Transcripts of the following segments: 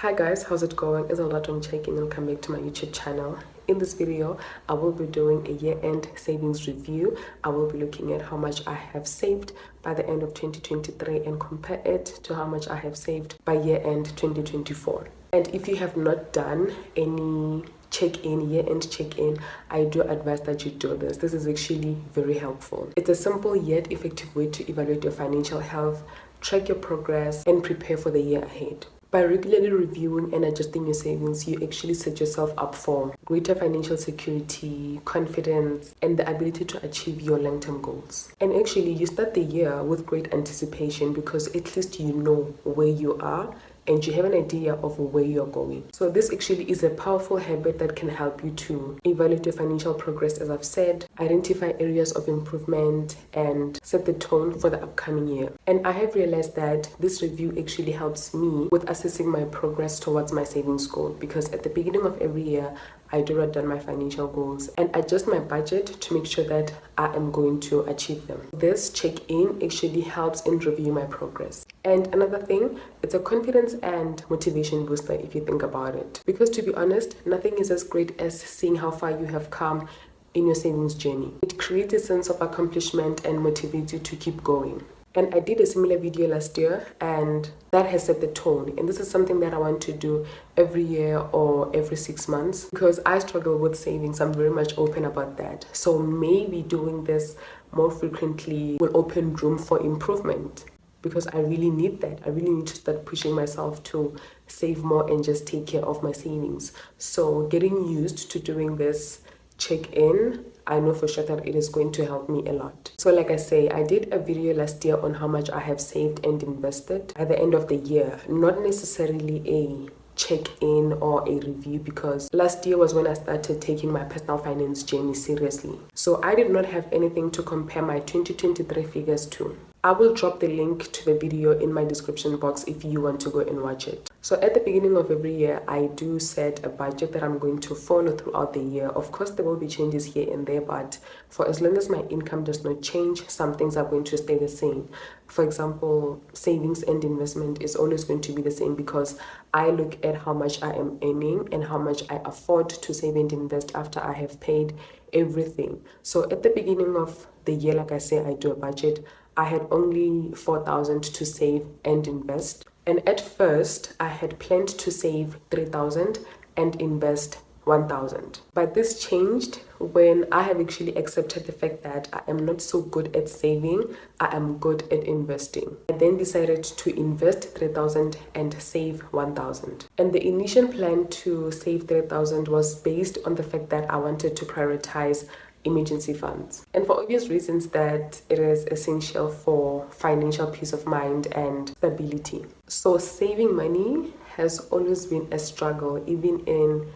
Hi guys, how's it going? It's Olatom checking and come back to my YouTube channel. In this video, I will be doing a year-end savings review. I will be looking at how much I have saved by the end of 2023 and compare it to how much I have saved by year-end 2024. And if you have not done any year-end check-in, I do advise that you do this. This is actually very helpful. It's a simple yet effective way to evaluate your financial health, track your progress, and prepare for the year ahead. By regularly reviewing and adjusting your savings, you actually set yourself up for greater financial security, confidence, and the ability to achieve your long-term goals. And actually, you start the year with great anticipation because at least you know where you are and you have an idea of where you're going. So this actually is a powerful habit that can help you to evaluate your financial progress, as I've said, identify areas of improvement, and set the tone for the upcoming year. And I have realized that this review actually helps me with assessing my progress towards my savings goal, because at the beginning of every year, I do write down my financial goals and adjust my budget to make sure that I am going to achieve them. This check-in actually helps in reviewing my progress. And another thing, it's a confidence and motivation booster if you think about it. Because to be honest, nothing is as great as seeing how far you have come in your savings journey. It creates a sense of accomplishment and motivates you to keep going. And I did a similar video last year and that has set the tone. And this is something that I want to do every year or every 6 months because I struggle with savings. I'm very much open about that. So maybe doing this more frequently will open room for improvement because I really need that. I really need to start pushing myself to save more and just take care of my savings. So getting used to doing this check-in, I know for sure that it is going to help me a lot. So like I say, I did a video last year on how much I have saved and invested at the end of the year, not necessarily a check-in or a review, because last year was when I started taking my personal finance journey seriously. So I did not have anything to compare my 2023 figures to. I will drop the link to the video in my description box if you want to go and watch it. So at the beginning of every year, I do set a budget that I'm going to follow throughout the year. Of course, there will be changes here and there, but for as long as my income does not change, some things are going to stay the same. For example, savings and investment is always going to be the same because I look at how much I am earning and how much I afford to save and invest after I have paid everything. So at the beginning of the year, like I say, I do a budget. I had only 4,000 to save and invest. And at first, I had planned to save 3,000 and invest 1,000. But this changed when I have actually accepted the fact that I am not so good at saving, I am good at investing. I then decided to invest 3,000 and save 1,000. And the initial plan to save 3,000 was based on the fact that I wanted to prioritize emergency funds, and for obvious reasons that it is essential for financial peace of mind and stability. So saving money has always been a struggle. Even in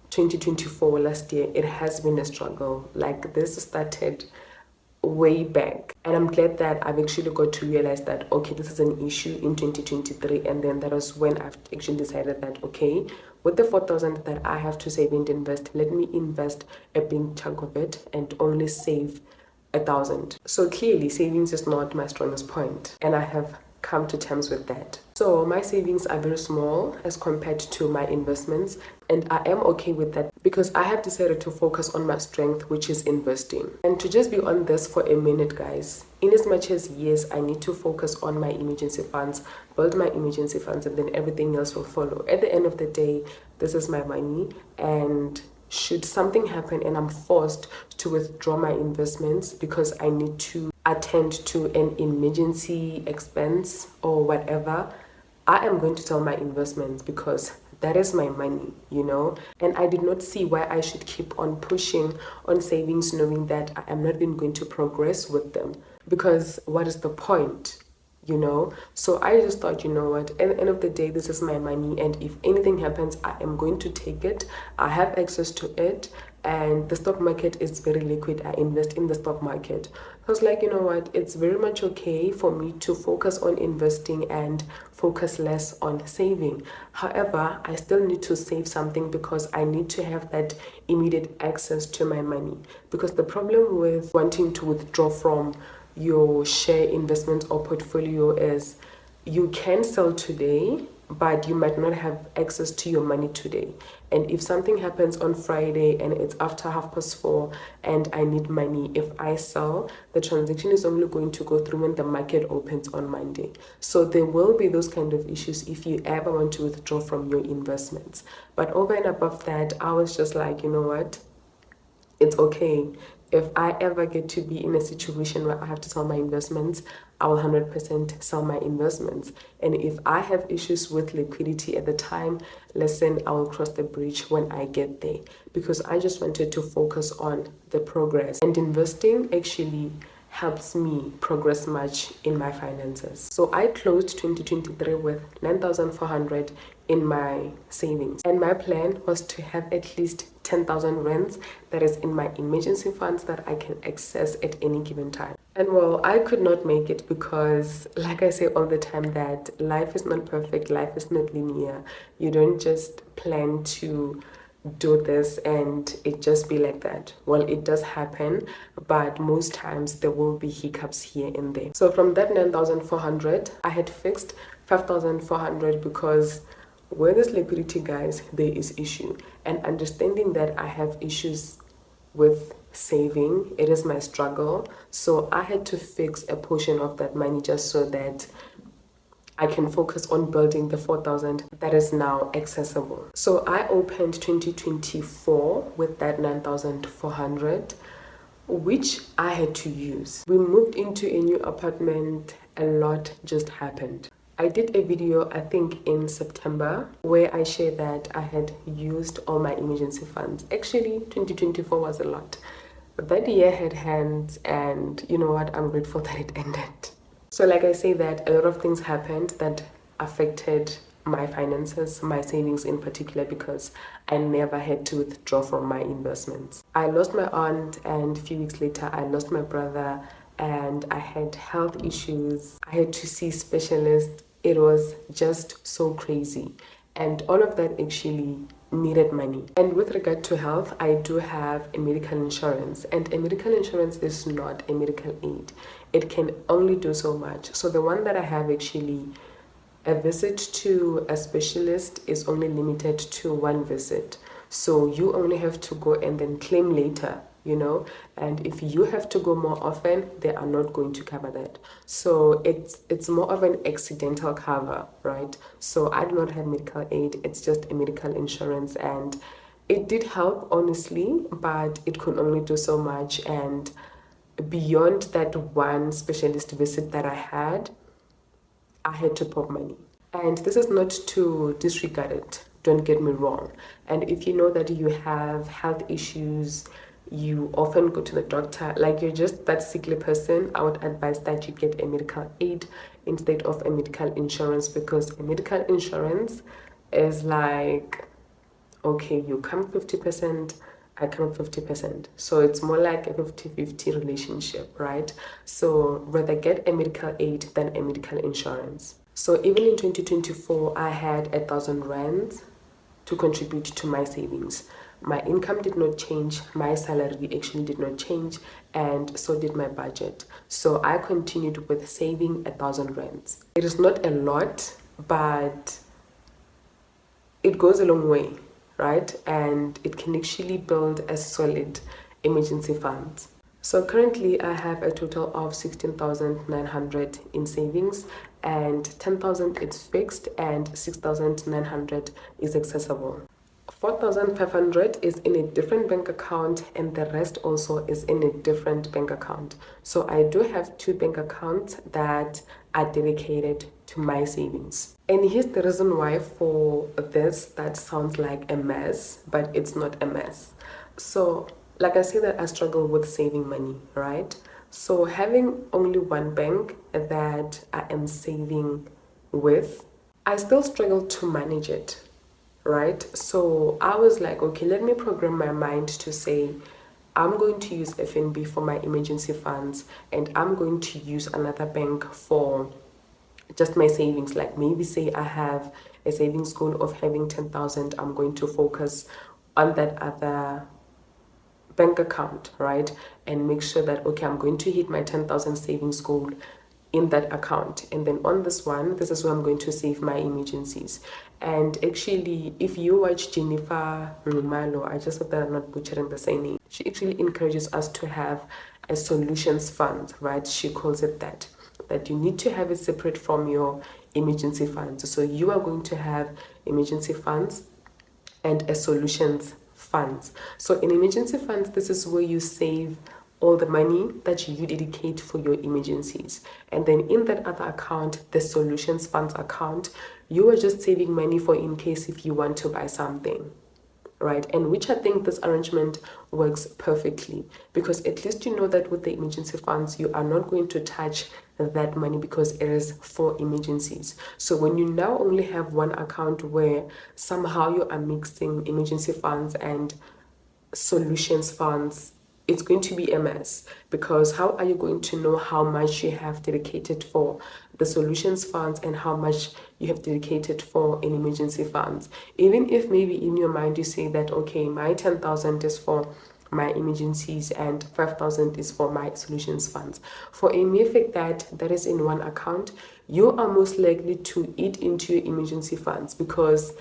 2024 last year, it has been a struggle. Like, this started way back, and I'm glad that I've actually got to realize that okay, this is an issue in 2023, and then that was when I've actually decided that okay, with the 4,000 that I have to save and invest, let me invest a big chunk of it and only save 1,000. So clearly savings is not my strongest point, and I have come to terms with that. So my savings are very small as compared to my investments, and I am okay with that because I have decided to focus on my strength, which is investing. And to just be on this for a minute, guys, in as much as yes, I need to focus on my emergency funds, build my emergency funds, and then everything else will follow. At the end of the day, this is my money, and should something happen and I'm forced to withdraw my investments because I need to attend to an emergency expense or whatever, I am going to sell my investments because that is my money, you know. And I did not see why I should keep on pushing on savings knowing that I am not even going to progress with them, because what is the point? You know. So I just thought, you know what, at the end of the day, this is my money, and if anything happens, I am going to take it. I have access to it, and the stock market is very liquid. I invest in the stock market. I was like, you know what, it's very much okay for me to focus on investing and focus less on saving. However, I still need to save something because I need to have that immediate access to my money. Because the problem with wanting to withdraw from your share investment or portfolio is you can sell today, but you might not have access to your money today. And if something happens on Friday and it's after 4:30 and I need money, if I sell, the transaction is only going to go through when the market opens on Monday. So there will be those kind of issues if you ever want to withdraw from your investments. But over and above that, I was just like, you know what? It's okay. If I ever get to be in a situation where I have to sell my investments, I will 100% sell my investments. And if I have issues with liquidity at the time, listen, I will cross the bridge when I get there, because I just wanted to focus on the progress. And investing actually helps me progress much in my finances. So I closed 2023 with 9,400 in my savings, and my plan was to have at least 10,000 rands that is in my emergency funds that I can access at any given time. And well, I could not make it because, like I say all the time, that life is not perfect, life is not linear. You don't just plan to do this and it just be like that. Well, it does happen, but most times there will be hiccups here and there. So from that 9,400, I had fixed 5,400 because where there's liquidity, guys, there is issue. And understanding that I have issues with saving, it is my struggle. So I had to fix a portion of that money just so that I can focus on building the 4,000 that is now accessible. So I opened 2024 with that 9,400, which I had to use. We moved into a new apartment, a lot just happened. I did a video, I think in September, where I shared that I had used all my emergency funds. Actually, 2024 was a lot. That year had hands, and you know what, I'm grateful that it ended. So like I say, that a lot of things happened that affected my finances, my savings in particular, because I never had to withdraw from my investments. I lost my aunt, and a few weeks later I lost my brother, and I had health issues. I had to see specialists. It was just so crazy, and all of that actually needed money. And with regard to health, I do have a medical insurance, and a medical insurance is not a medical aid. It can only do so much. So the one that I have, actually, a visit to a specialist is only limited to one visit. So you only have to go and then claim later, you know. And if you have to go more often, they are not going to cover that. So it's more of an accidental cover, right? So I do not have medical aid. It's just a medical insurance, and it did help, honestly, but it could only do so much. And beyond that one specialist visit that I had to pop money. And this is not to disregard it, don't get me wrong. And if you know that you have health issues, you often go to the doctor, like you're just that sickly person, I would advise that you get a medical aid instead of a medical insurance, because a medical insurance is like, okay, you come 50%, I come 50%. So it's more like a 50-50 relationship, right? So rather get a medical aid than a medical insurance. So even in 2024, I had 1,000 rands to contribute to my savings. My income did not change, my salary actually did not change, and so did my budget. So I continued with saving 1,000 rands. It is not a lot, but it goes a long way, right? And it can actually build a solid emergency fund. So currently I have a total of 16,900 in savings, and 10,000 is fixed and 6,900 is accessible. 4,500 is in a different bank account, and the rest also is in a different bank account. So I do have two bank accounts that are dedicated to my savings. And here's the reason why for this that sounds like a mess, but it's not a mess. So like I say, that I struggle with saving money, right? So having only one bank that I am saving with, I still struggle to manage it, right? So I was like, okay, let me program my mind to say, I'm going to use FNB for my emergency funds, and I'm going to use another bank for just my savings. Like maybe say I have a savings goal of having 10,000, I'm going to focus on that other bank account, right? And make sure that, okay, I'm going to hit my 10,000 savings goal in that account. And then on this one, this is where I'm going to save my emergencies. And actually, if you watch Jennifer Rumalo, I just hope that I'm not butchering the saying, she actually encourages us to have a solutions fund, right? She calls it that you need to have it separate from your emergency funds. So you are going to have emergency funds and a solutions funds. So in emergency funds, this is where you save all the money that you dedicate for your emergencies. And then in that other account, the solutions funds account, you are just saving money for in case if you want to buy something, right? And which I think this arrangement works perfectly, because at least you know that with the emergency funds, you are not going to touch that money because it is for emergencies. So when you now only have one account where somehow you are mixing emergency funds and solutions funds, it's going to be a mess, because how are you going to know how much you have dedicated for the solutions funds and how much you have dedicated for an emergency funds? Even if maybe in your mind you say that, okay, my 10,000 is for my emergencies and 5,000 is for my solutions funds, for a mere fact that that is in one account, you are most likely to eat into your emergency funds because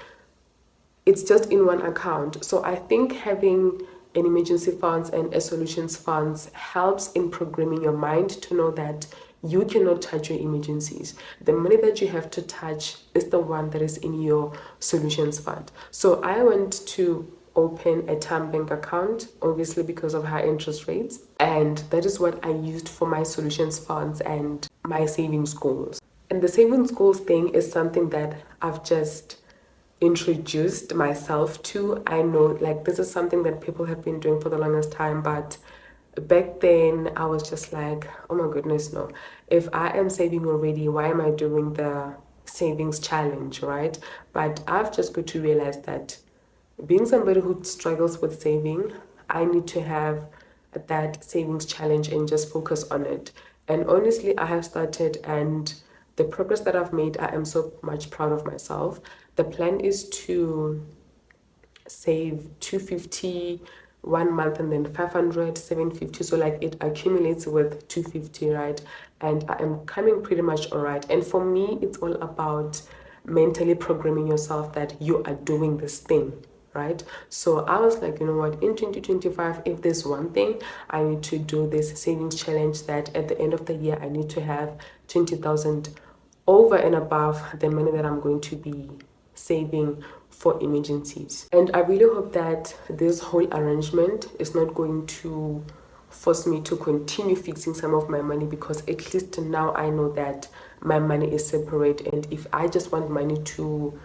it's just in one account. So I think having an emergency funds and a solutions funds helps in programming your mind to know that you cannot touch your emergencies. The money that you have to touch is the one that is in your solutions fund. So I went to open a TymeBank account, obviously because of high interest rates, and that is what I used for my solutions funds and my savings goals. And the savings goals thing is something that I've just introduced myself to. I know like this is something that people have been doing for the longest time, but back then I was just like, oh my goodness, no. If I am saving already, why am I doing the savings challenge, right? But I've just got to realize that being somebody who struggles with saving, I need to have that savings challenge and just focus on it. And honestly, I have started, and the progress that I've made, I am so much proud of myself. The plan is to save 250 1 month and then 500 750, so like it accumulates with 250, right? And I am coming pretty much all right. And for me, it's all about mentally programming yourself that you are doing this thing, right? So I was like, you know what, in 2025, if there's one thing, I need to do this savings challenge that at the end of the year I need to have 20,000 over and above the money that I'm going to be saving for emergencies. And I really hope that this whole arrangement is not going to force me to continue fixing some of my money, because at least now I know that my money is separate, and if I just want money to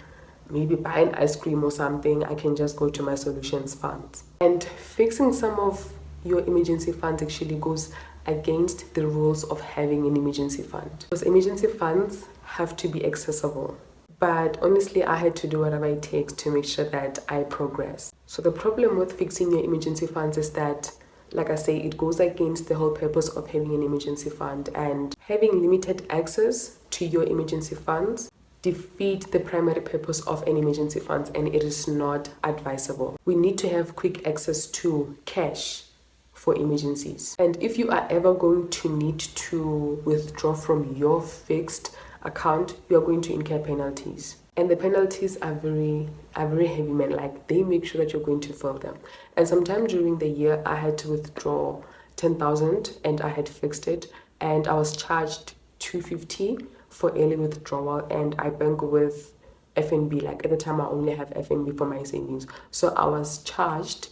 maybe buy an ice cream or something, I can just go to my solutions funds. And fixing some of your emergency funds actually goes against the rules of having an emergency fund, because emergency funds have to be accessible. But honestly, I had to do whatever it takes to make sure that I progress. So the problem with fixing your emergency funds is that, like I say, it goes against the whole purpose of having an emergency fund, and having limited access to your emergency funds defeat the primary purpose of an emergency fund, and it is not advisable. We need to have quick access to cash for emergencies. And if you are ever going to need to withdraw from your fixed account, you are going to incur penalties. And the penalties are very heavy, man. Like, they make sure that you're going to fill them. And sometime during the year, I had to withdraw 10,000 and I had fixed it, and I was charged 250 for early withdrawal, and I bank with FNB. Like, at the time I only have FNB for my savings, so I was charged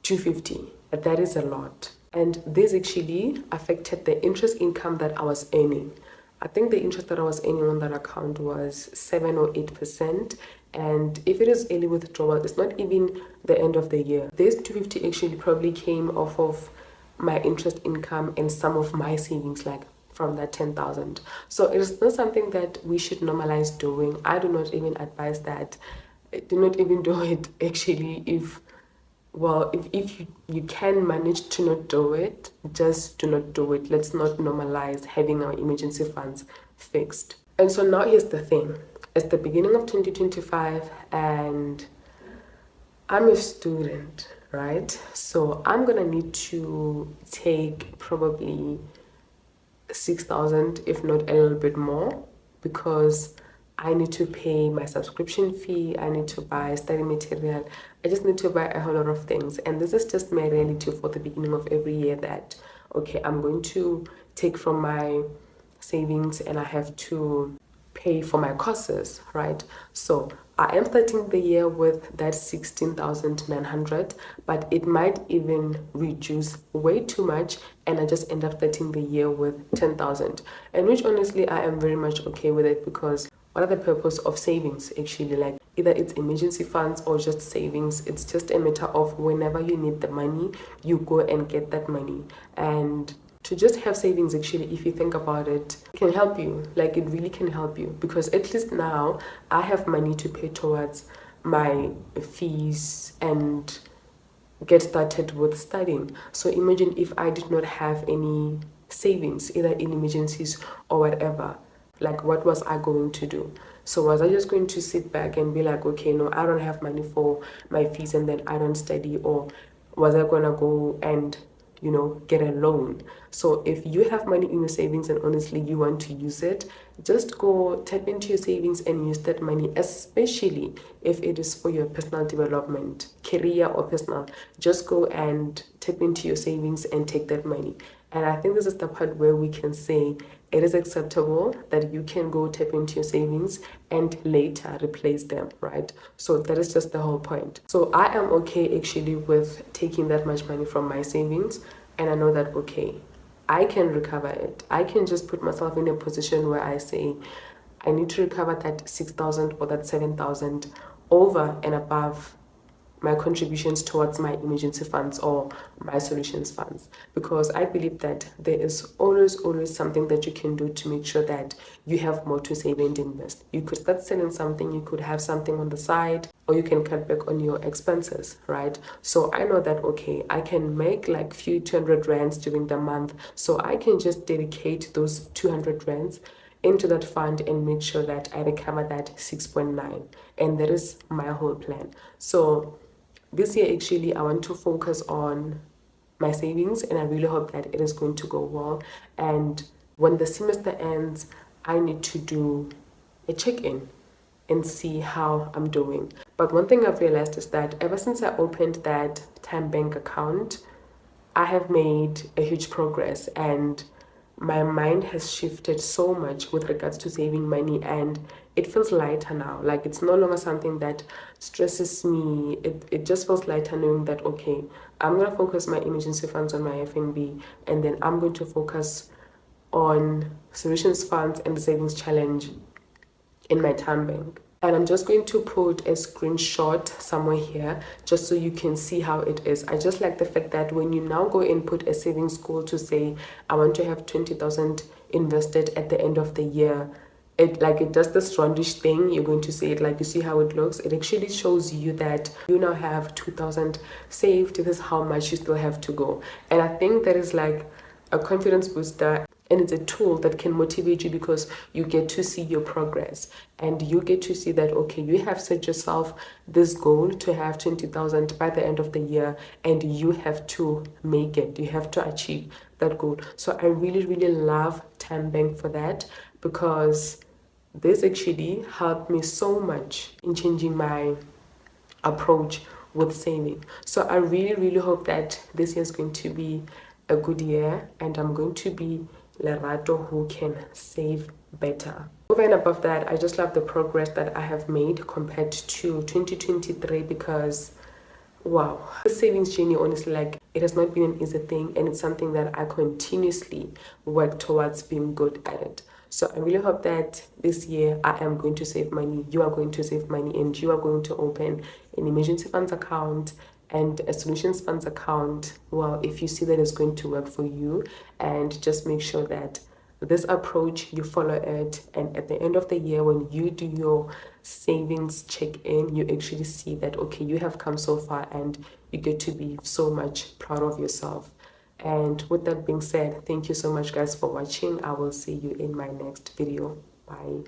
250. That is a lot, and this actually affected the interest income that I was earning. I think the interest that I was earning on that account was 7 or 8%. And if it is early withdrawal, it's not even the end of the year. This 250 actually probably came off of my interest income and some of my savings, like from that 10,000. So it is not something that we should normalize doing. I do not even advise that. Do not even do it actually. If you can manage to not do it, just do not do it. Let's not normalize having our emergency funds fixed. And so now here's the thing. It's the beginning of 2025 and I'm a student, right? So I'm gonna need to take probably 6,000, if not a little bit more, because I need to pay my subscription fee, I need to buy study material, I just need to buy a whole lot of things. And this is just my reality for the beginning of every year, that okay, I'm going to take from my savings and I have to pay for my courses, right? So I am starting the year with that 16,900, but it might even reduce way too much and I just end up starting the year with 10,000, and which honestly I am very much okay with it, because what are the purpose of savings actually? Like, either it's emergency funds or just savings, it's just a matter of whenever you need the money, you go and get that money. And to just have savings, actually, if you think about it, can help you. Like, it really can help you, because at least now I have money to pay towards my fees and get started with studying. So imagine if I did not have any savings, either in emergencies or whatever, like what was I going to do? So was I just going to sit back and be like, okay, no, I don't have money for my fees and then I don't study? Or was I gonna go and get a loan? So if you have money in your savings and honestly you want to use it, just go tap into your savings and use that money, especially if it is for your personal development, career or personal. Just go and tap into your savings and take that money. And I think this is the part where we can say it is acceptable that you can go tap into your savings and later replace them, right? So that is just the whole point. So I am okay actually with taking that much money from my savings, and I know that, okay, I can recover it. I can just put myself in a position where I say, I need to recover that 6,000 or that 7,000 over and above my contributions towards my emergency funds or my solutions funds, because I believe that there is always something that you can do to make sure that you have more to save and invest. You could start selling something, you could have something on the side, or you can cut back on your expenses, right? So I know that, okay, I can make like few 200 rands during the month, so I can just dedicate those 200 rands into that fund and make sure that I recover that 6.9, and that is my whole plan. So this year actually I want to focus on my savings, and I really hope that it is going to go well. And when the semester ends, I need to do a check-in and see how I'm doing. But one thing I've realized is that ever since I opened that TymeBank account, I have made a huge progress, and my mind has shifted so much with regards to saving money, and it feels lighter now. Like, it's no longer something that stresses me. It just feels lighter knowing that, okay, I'm going to focus my emergency funds on my FNB, and then I'm going to focus on solutions funds and the savings challenge in my TymeBank. And I'm just going to put a screenshot somewhere here just so you can see how it is. I just like the fact that when you now go and put a savings goal to say, I want to have 20,000 invested at the end of the year, it does this roundish thing. You're going to see it, like, you see how it looks. It actually shows you that you now have 2,000 saved. This is how much you still have to go. And I think that is like a confidence booster, and it's a tool that can motivate you, because you get to see your progress and you get to see that, okay, you have set yourself this goal to have 20,000 by the end of the year, and you have to make it, you have to achieve that goal. So I really love TymeBank for that, because this actually helped me so much in changing my approach with saving. So I really hope that this year is going to be a good year, and I'm going to be Lerato who can save better. Over and above that, I just love the progress that I have made compared to 2023, because wow, the savings journey, honestly, like, it has not been an easy thing, and it's something that I continuously work towards being good at it. So I really hope that this year I am going to save money, you are going to save money, and you are going to open an emergency funds account and a solutions funds account. Well, if you see that it's going to work for you, and just make sure that this approach, you follow it, and at the end of the year, when you do your savings check-in, you actually see that, okay, you have come so far, and you get to be so much proud of yourself. And with that being said, thank you so much, guys, for watching. I will see you in my next video. Bye.